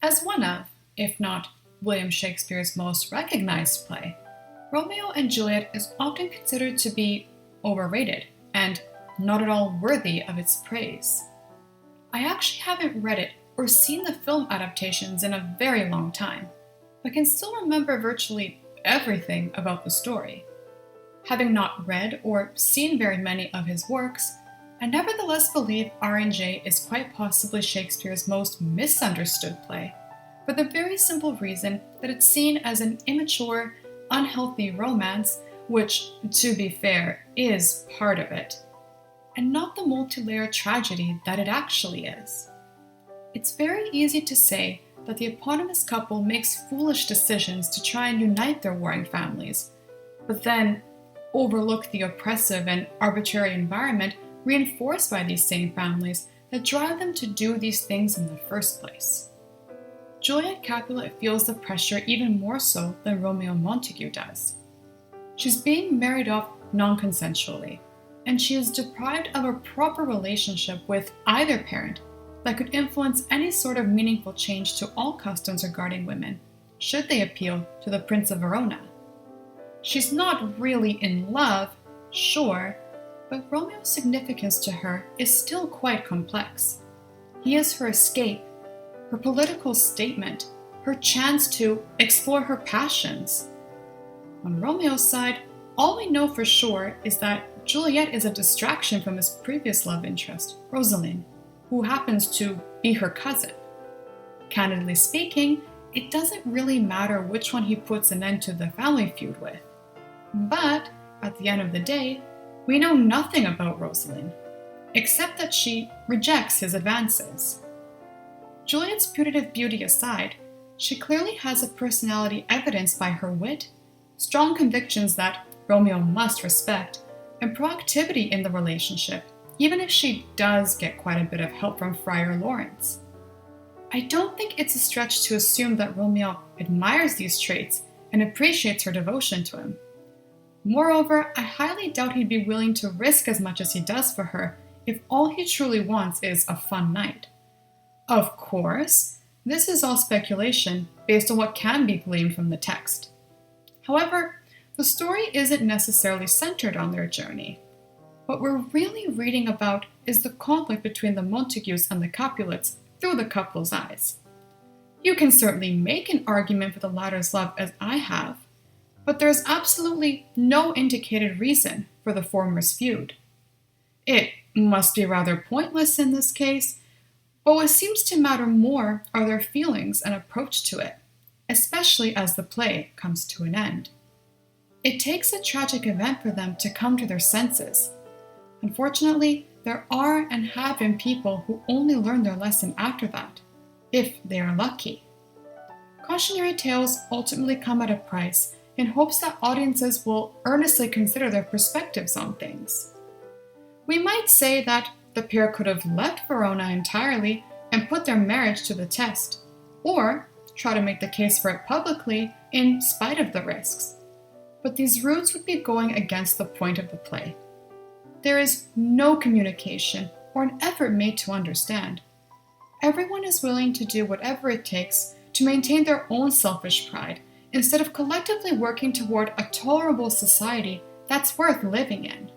As one of, if not William Shakespeare's most recognized play, Romeo and Juliet is often considered to be overrated and not at all worthy of its praise. I actually haven't read it or seen the film adaptations in a very long time, but can still remember virtually everything about the story. Having not read or seen very many of his works, I nevertheless believe R&J is quite possibly Shakespeare's most misunderstood play, for the very simple reason that it's seen as an immature, unhealthy romance, which, to be fair, is part of it, and not the multi-layered tragedy that it actually is. It's very easy to say that the eponymous couple makes foolish decisions to try and unite their warring families, but then overlook the oppressive and arbitrary environment reinforced by these same families that drive them to do these things in the first place. Juliet Capulet feels the pressure even more so than Romeo Montague does. She's being married off non-consensually, and she is deprived of a proper relationship with either parent that could influence any sort of meaningful change to all customs regarding women, should they appeal to the Prince of Verona. She's not really in love, sure, but Romeo's significance to her is still quite complex. He is her escape, her political statement, her chance to explore her passions. On Romeo's side, all we know for sure is that Juliet is a distraction from his previous love interest, Rosaline, who happens to be her cousin. Candidly speaking, it doesn't really matter which one he puts an end to the family feud with. But, at the end of the day, we know nothing about Rosaline, except that she rejects his advances. Juliet's putative beauty aside, she clearly has a personality evidenced by her wit, strong convictions that Romeo must respect, and proactivity in the relationship, even if she does get quite a bit of help from Friar Lawrence. I don't think it's a stretch to assume that Romeo admires these traits and appreciates her devotion to him. Moreover, I highly doubt he'd be willing to risk as much as he does for her if all he truly wants is a fun night. Of course, this is all speculation based on what can be gleaned from the text. However, the story isn't necessarily centered on their journey. What we're really reading about is the conflict between the Montagues and the Capulets through the couple's eyes. You can certainly make an argument for the latter's love as I have, but there's absolutely no indicated reason for the former's feud. It must be rather pointless in this case, but what seems to matter more are their feelings and approach to it, especially as the play comes to an end. It takes a tragic event for them to come to their senses. Unfortunately, there are and have been people who only learn their lesson after that, if they are lucky. Cautionary tales ultimately come at a price in hopes that audiences will earnestly consider their perspectives on things. We might say that the pair could have left Verona entirely and put their marriage to the test, or try to make the case for it publicly in spite of the risks. But these routes would be going against the point of the play. There is no communication or an effort made to understand. Everyone is willing to do whatever it takes to maintain their own selfish pride instead of collectively working toward a tolerable society that's worth living in.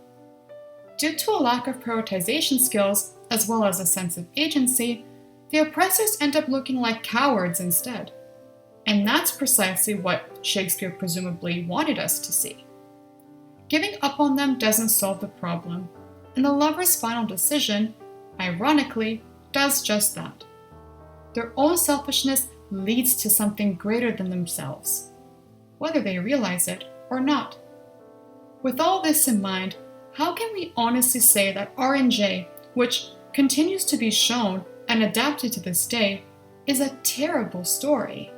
Due to a lack of prioritization skills, as well as a sense of agency, the oppressors end up looking like cowards instead. And that's precisely what Shakespeare presumably wanted us to see. Giving up on them doesn't solve the problem, and the lovers' final decision, ironically, does just that. Their own selfishness leads to something greater than themselves, whether they realize it or not. With all this in mind, how can we honestly say that R&J, which continues to be shown and adapted to this day, is a terrible story?